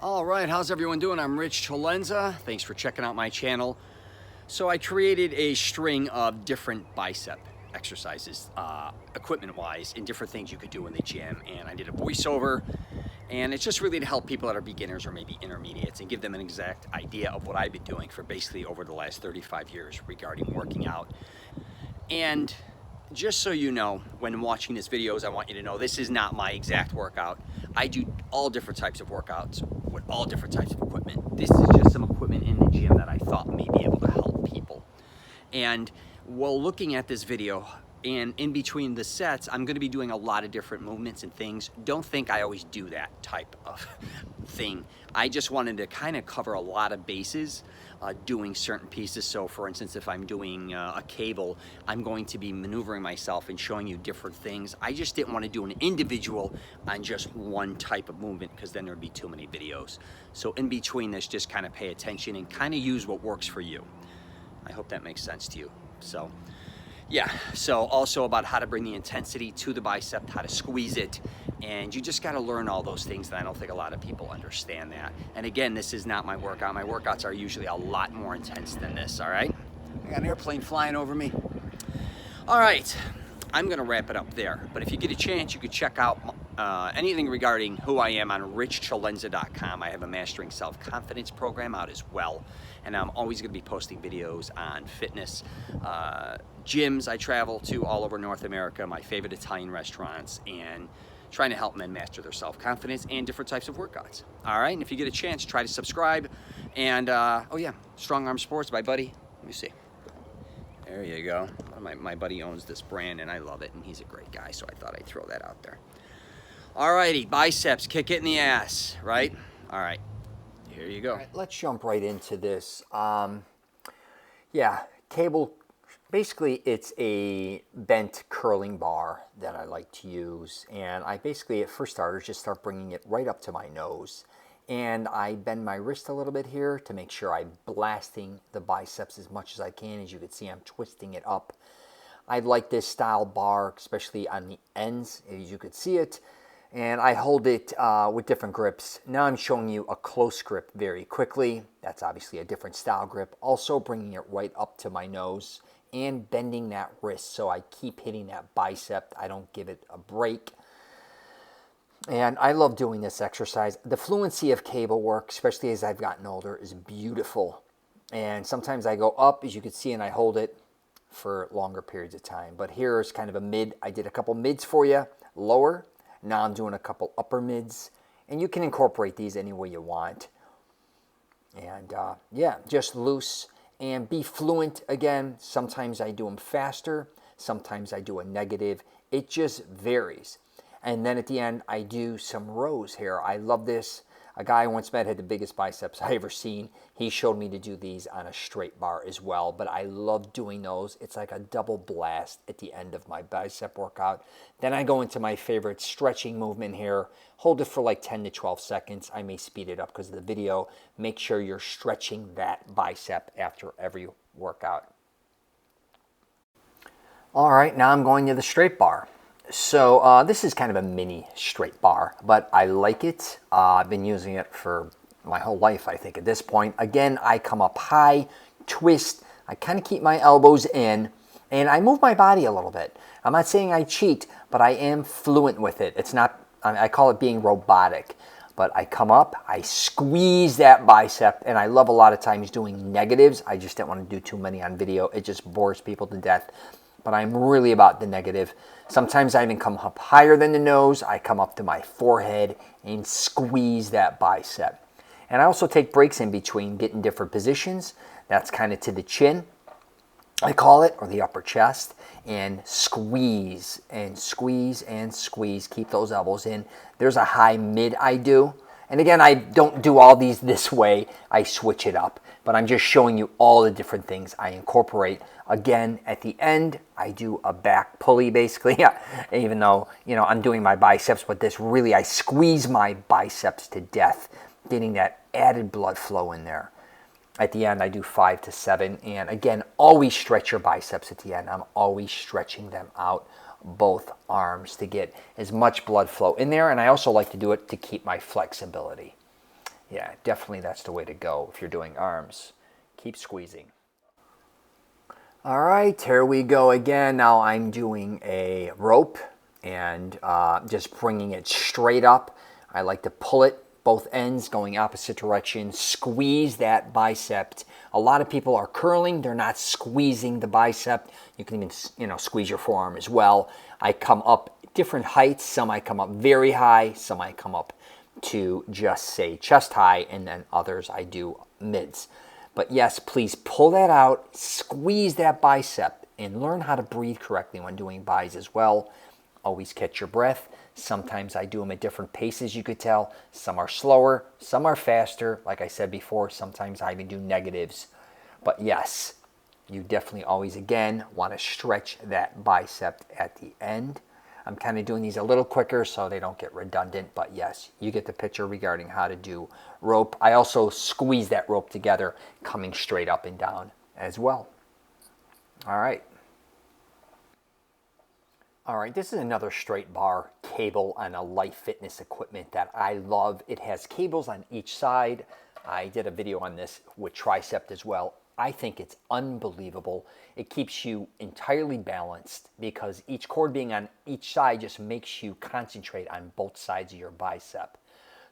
All right, how's everyone doing? I'm Rich Celenza. Thanks for checking out my channel. So I created a string of different bicep exercises, equipment-wise, and different things you could do in the gym. And I did a voiceover, and it's just really to help people that are beginners or maybe intermediates and give them an exact idea of what I've been doing for basically over the last 35 years regarding working out. And just so you know, when watching these videos, I want you to know this is not my exact workout. I do all different types of workouts with all different types of equipment. This is just some equipment in the gym that I thought may be able to help people. And while looking at this video, and in between the sets, I'm going to be doing a lot of different movements and things. Don't think I always do that type of thing. I just wanted to kind of cover a lot of bases doing certain pieces. So for instance, if I'm doing a cable, I'm going to be maneuvering myself and showing you different things. I just didn't want to do an individual on just one type of movement because then there'd be too many videos. So in between this, just kind of pay attention and kind of use what works for you. I hope that makes sense to you. So yeah, so also about how to bring the intensity to the bicep, how to squeeze it, and you just got to learn all those things, and I don't think a lot of people understand that. And again, this is not my workout. My workouts are usually a lot more intense than this, all right? I got an airplane flying over me. All right, I'm going to wrap it up there, but if you get a chance, you could check out anything regarding who I am on richcelenza.com. I have a Mastering Self-Confidence program out as well, and I'm always going to be posting videos on fitness, gyms I travel to all over North America, my favorite Italian restaurants, and trying to help men master their self-confidence and different types of workouts. All right, and if you get a chance, try to subscribe. And oh yeah, Strong Arm Sports, my buddy. Let me see. There you go. My buddy owns this brand, and I love it, and he's a great guy, so I thought I'd throw that out there. All righty, biceps, kick it in the ass, right? All right, here you go. All right, let's jump right into this. Yeah, cable, basically it's a bent curling bar that I like to use, and I basically, for starters, just start bringing it right up to my nose. And I bend my wrist a little bit here to make sure I'm blasting the biceps as much as I can. As you can see, I'm twisting it up. I like this style bar, especially on the ends, as you could see it. And I hold it with different grips. Now I'm showing you a close grip very quickly. That's obviously a different style grip. Also bringing it right up to my nose and bending that wrist so I keep hitting that bicep. I don't give it a break. And I love doing this exercise. The fluency of cable work, especially as I've gotten older, is beautiful. And sometimes I go up, as you can see, and I hold it for longer periods of time. But here's kind of a mid. I did a couple mids for you, lower. Now I'm doing a couple upper mids. And you can incorporate these any way you want. And yeah, just loose and be fluent. Again, sometimes I do them faster. Sometimes I do a negative. It just varies. And then at the end, I do some rows here. I love this. A guy I once met had the biggest biceps I ever seen. He showed me to do these on a straight bar as well, but I love doing those. It's like a double blast at the end of my bicep workout. Then I go into my favorite stretching movement here. Hold it for like 10 to 12 seconds. I may speed it up because of the video. Make sure you're stretching that bicep after every workout. All right, now I'm going to the straight bar. So this is kind of a mini straight bar, but I like it. I've been using it for my whole life, I think, at this point. Again, I come up high, twist. I kind of keep my elbows in, and I move my body a little bit. I'm not saying I cheat, but I am fluent with it. It's not, I call it being robotic. But I come up, I squeeze that bicep, and I love a lot of times doing negatives. I just don't want to do too many on video. It just bores people to death. But I'm really about the negative. Sometimes I even come up higher than the nose. I come up to my forehead and squeeze that bicep. And I also take breaks in between, getting different positions. That's kind of to the chin, I call it, or the upper chest. And squeeze and squeeze and squeeze. Keep those elbows in. There's a high mid I do. And again, I don't do all these this way. I switch it up. But I'm just showing you all the different things I incorporate. Again, at the end, I do a back pulley basically, even though, you know, I'm doing my biceps, but this really, I squeeze my biceps to death, getting that added blood flow in there. At the end, I do 5 to 7. And again, always stretch your biceps at the end. I'm always stretching them out, both arms, to get as much blood flow in there. And I also like to do it to keep my flexibility. Yeah, definitely that's the way to go if you're doing arms. Keep squeezing. All right, here we go again. Now I'm doing a rope and just bringing it straight up. I like to pull it both ends going opposite direction, squeeze that bicep. A lot of people are curling, they're not squeezing the bicep. You can even, squeeze your forearm as well. I come up different heights. Some I come up very high, some I come up to just say chest high, and then others I do mids. But yes, please pull that out, squeeze that bicep, and learn how to breathe correctly when doing bis as well. Always catch your breath. Sometimes I do them at different paces, you could tell. Some are slower, some are faster. Like I said before, sometimes I even do negatives. But yes, you definitely always, again, want to stretch that bicep at the end. I'm kind of doing these a little quicker so they don't get redundant, but yes, you get the picture regarding how to do rope. I also squeeze that rope together, coming straight up and down as well. All right. All right, this is another straight bar cable on a light fitness equipment that I love. It has cables on each side. I did a video on this with Tricep as well. I think it's unbelievable. It keeps you entirely balanced because each cord being on each side just makes you concentrate on both sides of your bicep.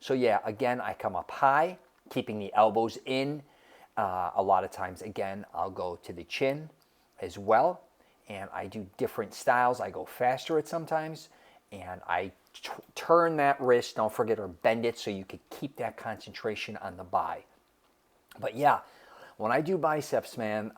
So yeah, again, I come up high, keeping the elbows in. A lot of times, again, I'll go to the chin as well. And I do different styles. I go faster at sometimes, and I turn that wrist, don't forget, or bend it so you can keep that concentration on the bi. But yeah, when I do biceps, man,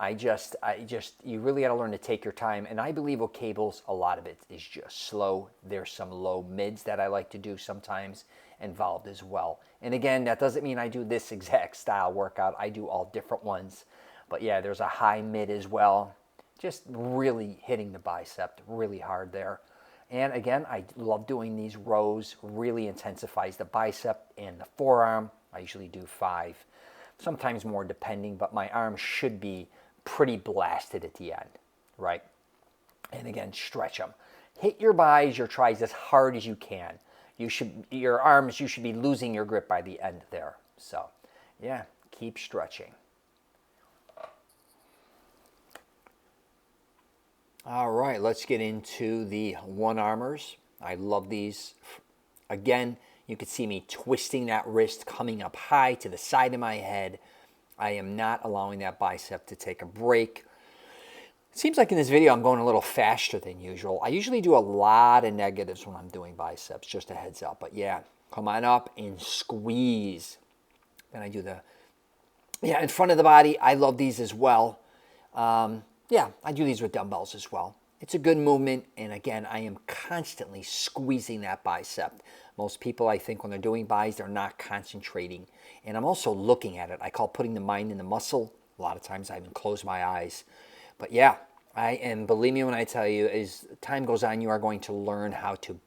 you really got to learn to take your time. And I believe with cables, a lot of it is just slow. There's some low mids that I like to do sometimes involved as well. And again, that doesn't mean I do this exact style workout. I do all different ones. But yeah, there's a high mid as well. Just really hitting the bicep really hard there. And again, I love doing these rows. Really intensifies the bicep and the forearm. I usually do 5, sometimes more depending, but my arms should be pretty blasted at the end, right? And again, stretch them. Hit your bis, your tris as hard as you can. Your arms, you should be losing your grip by the end there. So yeah, keep stretching. All right, let's get into the one-armers. I love these. Again, you can see me twisting that wrist, coming up high to the side of my head. I am not allowing that bicep to take a break. It seems like in this video I'm going a little faster than usual. I usually do a lot of negatives when I'm doing biceps, just a heads up. But yeah, come on up and squeeze. Then I do in front of the body. I love these as well. Yeah, I do these with dumbbells as well. It's a good movement, and again, I am constantly squeezing that bicep. Most people, I think, when they're doing bis, they're not concentrating. And I'm also looking at it. I call putting the mind in the muscle. A lot of times I even close my eyes. But yeah, believe me when I tell you, as time goes on, you are going to learn how to,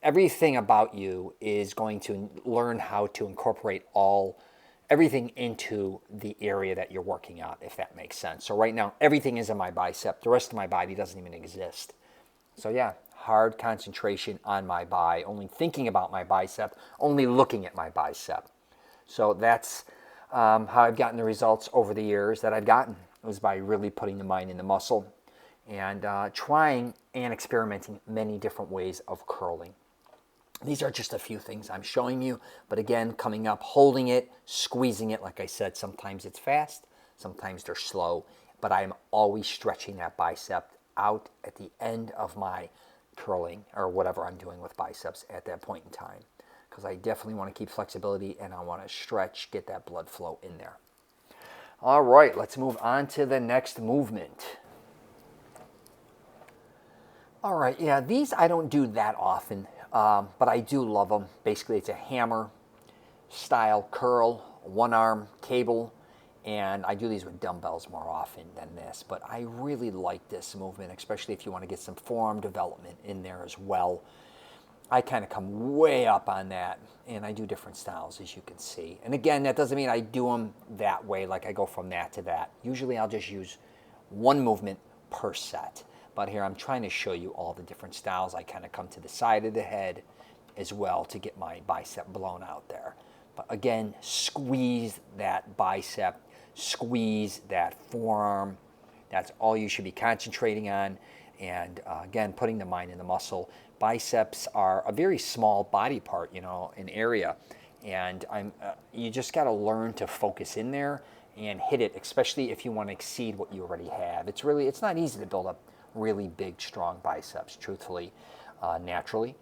everything about you is going to learn how to incorporate everything into the area that you're working out, if that makes sense. So right now, everything is in my bicep. The rest of my body doesn't even exist. So yeah, hard concentration on my bi, only thinking about my bicep, only looking at my bicep. So that's how I've gotten the results over the years that I've gotten. It was by really putting the mind in the muscle and trying and experimenting many different ways of curling. These are just a few things I'm showing you, but again, coming up, holding it, squeezing it. Like I said, sometimes it's fast, sometimes they're slow, but I'm always stretching that bicep out at the end of my curling or whatever I'm doing with biceps at that point in time, because I definitely want to keep flexibility and I want to stretch, get that blood flow in there. All right, let's move on to the next movement. All right, yeah, these I don't do that often. But I do love them. Basically, it's a hammer style curl, one arm cable, and I do these with dumbbells more often than this. But I really like this movement, especially if you want to get some forearm development in there as well. I kind of come way up on that, and I do different styles, as you can see. And again, that doesn't mean I do them that way, like I go from that to that. Usually I'll just use one movement per set. But here I'm trying to show you all the different styles. I kind of come to the side of the head as well to get my bicep blown out there. But again, squeeze that bicep, squeeze that forearm. That's all you should be concentrating on. And again, putting the mind in the muscle. Biceps are a very small body part, you know, an area. And you just got to learn to focus in there and hit it, especially if you want to exceed what you already have. It's not easy to build up really big, strong biceps, truthfully, naturally.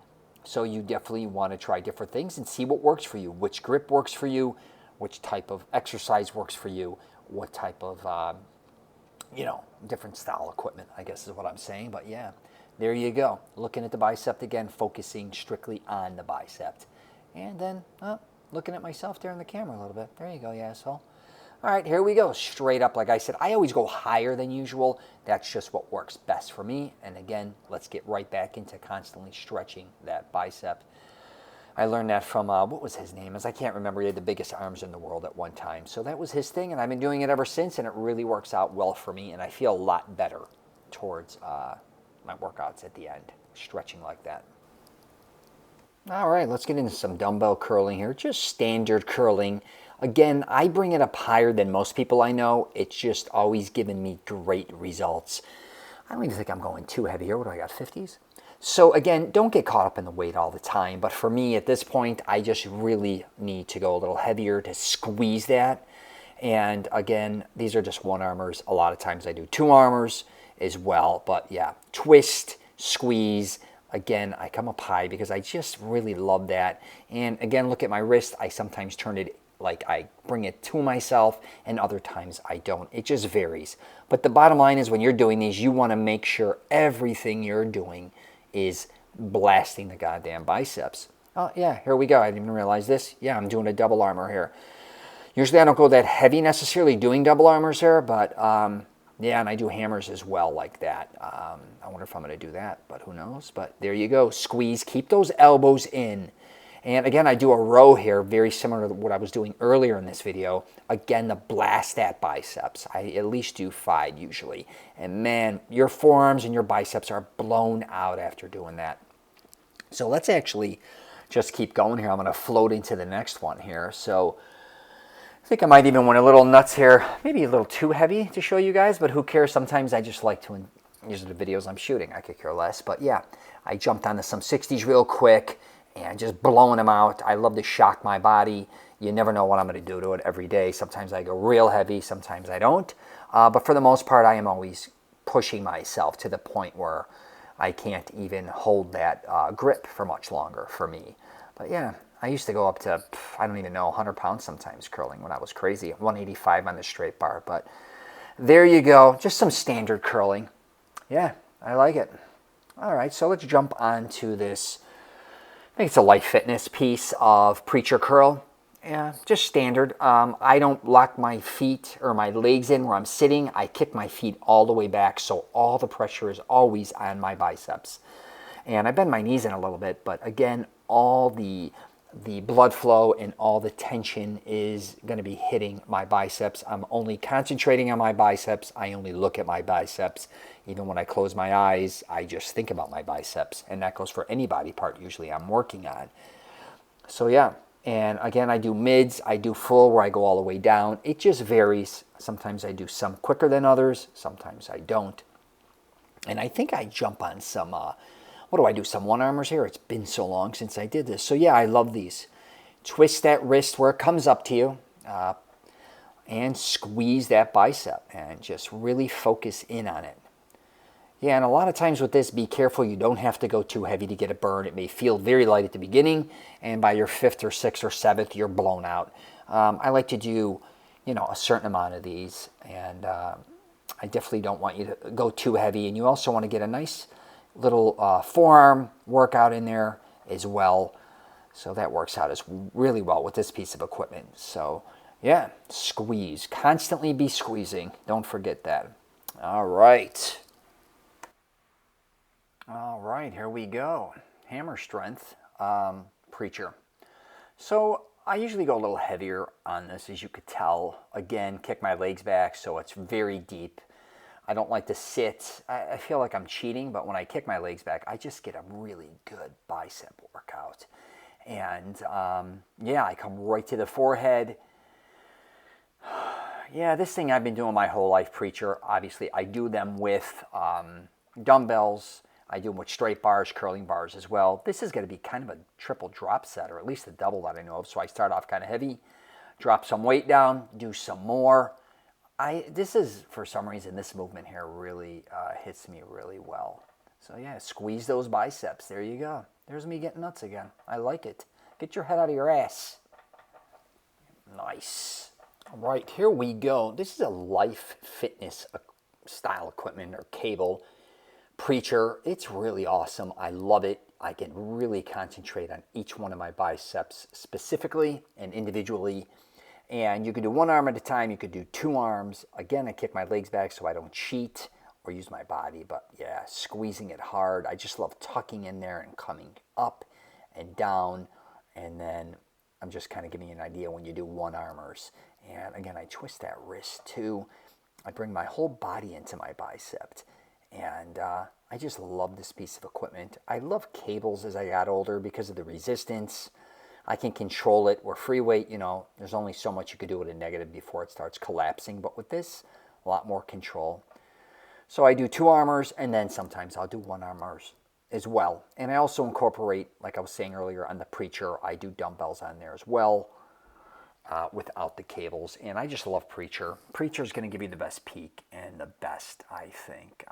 So you definitely want to try different things and see what works for you, which grip works for you, which type of exercise works for you, what type of, you know, different style equipment, I guess is what I'm saying. But yeah, there you go. Looking at the bicep again, focusing strictly on the bicep. And then looking at myself there in the camera a little bit. There you go, you asshole. All right, here we go. Straight up, like I said, I always go higher than usual. That's just what works best for me. And again, let's get right back into constantly stretching that bicep. I learned that from, what was his name? I can't remember. He had the biggest arms in the world at one time. So that was his thing, and I've been doing it ever since, and it really works out well for me, and I feel a lot better towards my workouts at the end, stretching like that. All right, let's get into some dumbbell curling here. Just standard curling. Again, I bring it up higher than most people I know. It's just always given me great results. I don't even think I'm going too heavy here. What do I got, 50s? So again, don't get caught up in the weight all the time. But for me at this point, I just really need to go a little heavier to squeeze that. And again, these are just one-armers. A lot of times I do two-armers as well. But yeah, twist, squeeze. Again, I come up high because I just really love that. And again, look at my wrist. I sometimes turn it like I bring it to myself, and other times I don't. It just varies. But the bottom line is when you're doing these, you want to make sure everything you're doing is blasting the goddamn biceps. Oh yeah, here we go. I didn't even realize this. Yeah, I'm doing a double armor here. Usually I don't go that heavy necessarily doing double armors here, but yeah, and I do hammers as well like that. I wonder if I'm going to do that, but who knows. But there you go. Squeeze. Keep those elbows in. And again, I do a row here, very similar to what I was doing earlier in this video. Again, to blast that biceps. I at least do 5 usually. And man, your forearms and your biceps are blown out after doing that. So let's actually just keep going here. I'm going to float into the next one here. So I think I might even went a little nuts here. Maybe a little too heavy to show you guys, but who cares? Sometimes I just like to, these are the videos I'm shooting. I could care less. But yeah, I jumped onto some 60s real quick. And just blowing them out. I love to shock my body. You never know what I'm going to do to it every day. Sometimes I go real heavy, sometimes I don't. But for the most part, I am always pushing myself to the point where I can't even hold that grip for much longer for me. But yeah, I used to go up to, I don't even know, 100 pounds sometimes curling when I was crazy. 185 on the straight bar. But there you go. Just some standard curling. Yeah, I like it. All right, so let's jump on to this. I think it's a light fitness piece of preacher curl. Yeah, just standard. I don't lock my feet or my legs in where I'm sitting. I kick my feet all the way back, so all the pressure is always on my biceps. And I bend my knees in a little bit, but again, all the blood flow and all the tension is going to be hitting my biceps. I'm only concentrating on my biceps. I only look at my biceps. Even when I close my eyes, I just think about my biceps. And that goes for any body part usually I'm working on. So yeah, and again, I do mids, I do full where I go all the way down. It just varies. Sometimes I do some quicker than others. Sometimes I don't. And I think I jump on some, what do I do? Some one-armers here. It's been so long since I did this. So yeah, I love these. Twist that wrist where it comes up to you. And squeeze that bicep. And just really focus in on it. Yeah, and a lot of times with this, be careful. You don't have to go too heavy to get a burn. It may feel very light at the beginning, and by your 5th or 6th or 7th, you're blown out. I like to do, you know, a certain amount of these, and I definitely don't want you to go too heavy. And you also want to get a nice little forearm workout in there as well. So that works out as really well with this piece of equipment. So yeah, squeeze. Constantly be squeezing. Don't forget that. All right. All right, here we go. Hammer strength, preacher. So I usually go a little heavier on this, as you could tell. Again, kick my legs back so it's very deep. I don't like to sit. I feel like I'm cheating, but when I kick my legs back, I just get a really good bicep workout. And yeah, I come right to the forehead. Yeah, this thing I've been doing my whole life, preacher. Obviously, I do them with dumbbells. I do them with straight bars, curling bars as well. This is going to be kind of a triple drop set, or at least a double that I know of. So I start off kind of heavy, drop some weight down, do some more. This is, for some reason, this movement here really hits me really well. So yeah, squeeze those biceps. There you go. There's me getting nuts again. I like it. Get your head out of your ass. Nice. All right, here we go. This is a Life Fitness style equipment or cable. Preacher, it's really awesome. I love it. I can really concentrate on each one of my biceps specifically and individually. And you could do one arm at a time. You could do two arms. Again, I kick my legs back so I don't cheat or use my body. But yeah, squeezing it hard. I just love tucking in there and coming up and down. And then I'm just kind of giving you an idea when you do one armers. And again, I twist that wrist too. I bring my whole body into my bicep. And I just love this piece of equipment. I love cables as I got older because of the resistance. I can control it. Where free weight, you know, there's only so much you could do with a negative before it starts collapsing. But with this, a lot more control. So I do two armers, and then sometimes I'll do one armers as well. And I also incorporate, like I was saying earlier on the preacher, I do dumbbells on there as well without the cables. And I just love preacher. Preacher is going to give you the best peak and the best, I think,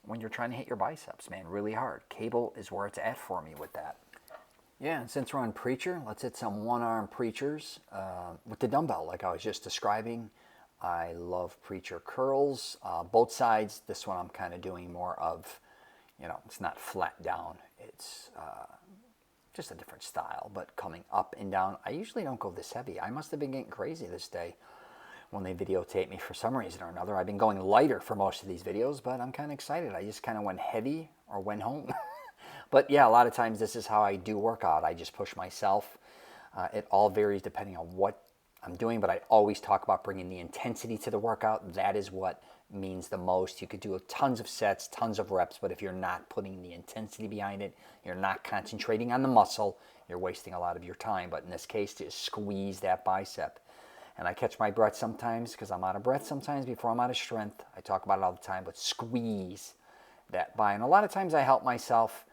when you're trying to hit your biceps, man, really hard. Cable is where it's at for me with that. Yeah, and since we're on preacher, let's hit some one-arm preachers with the dumbbell like I was just describing. I love preacher curls, both sides. This one I'm kind of doing more of, you know, it's not flat down. It's just a different style, but coming up and down. I usually don't go this heavy. I must have been getting crazy this day when they videotape me for some reason or another. I've been going lighter for most of these videos, but I'm kind of excited. I just kind of went heavy or went home. But yeah, a lot of times this is how I do workout. I just push myself. It all varies depending on what I'm doing, but I always talk about bringing the intensity to the workout. That is what means the most. You could do tons of sets, tons of reps, but if you're not putting the intensity behind it, you're not concentrating on the muscle, you're wasting a lot of your time. But in this case, just squeeze that bicep. And I catch my breath sometimes because I'm out of breath sometimes before I'm out of strength. I talk about it all the time, but squeeze that by. And a lot of times I help myself,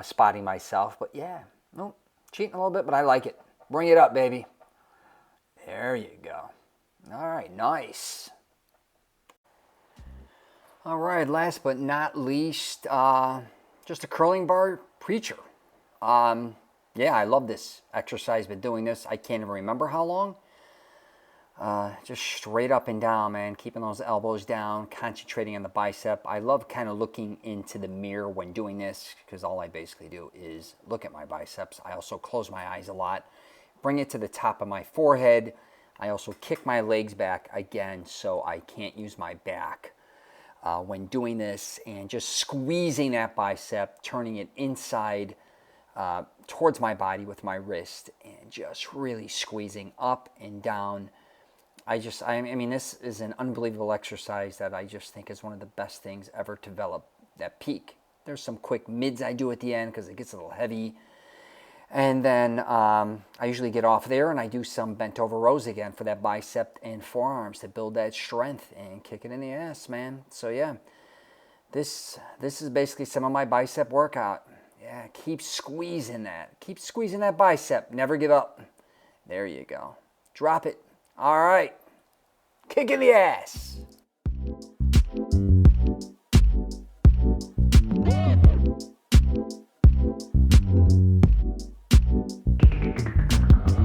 spotting myself. But yeah, no, cheating a little bit, but I like it. Bring it up, baby. There you go. All right, nice. All right, last but not least, just a curling bar preacher. Yeah, I love this exercise. Been doing this, I can't even remember how long. Just straight up and down, man. Keeping those elbows down, concentrating on the bicep. I love kind of looking into the mirror when doing this because all I basically do is look at my biceps. I also close my eyes a lot. Bring it to the top of my forehead. I also kick my legs back again so I can't use my back when doing this. And just squeezing that bicep, turning it inside towards my body with my wrist. And just really squeezing up and down. I mean, this is an unbelievable exercise that I just think is one of the best things ever to develop that peak. There's some quick mids I do at the end because it gets a little heavy. And then I usually get off there and I do some bent over rows again for that bicep and forearms to build that strength and kick it in the ass, man. So yeah, this is basically some of my bicep workout. Yeah, keep squeezing that. Keep squeezing that bicep. Never give up. There you go. Drop it. All right. Kick in the ass.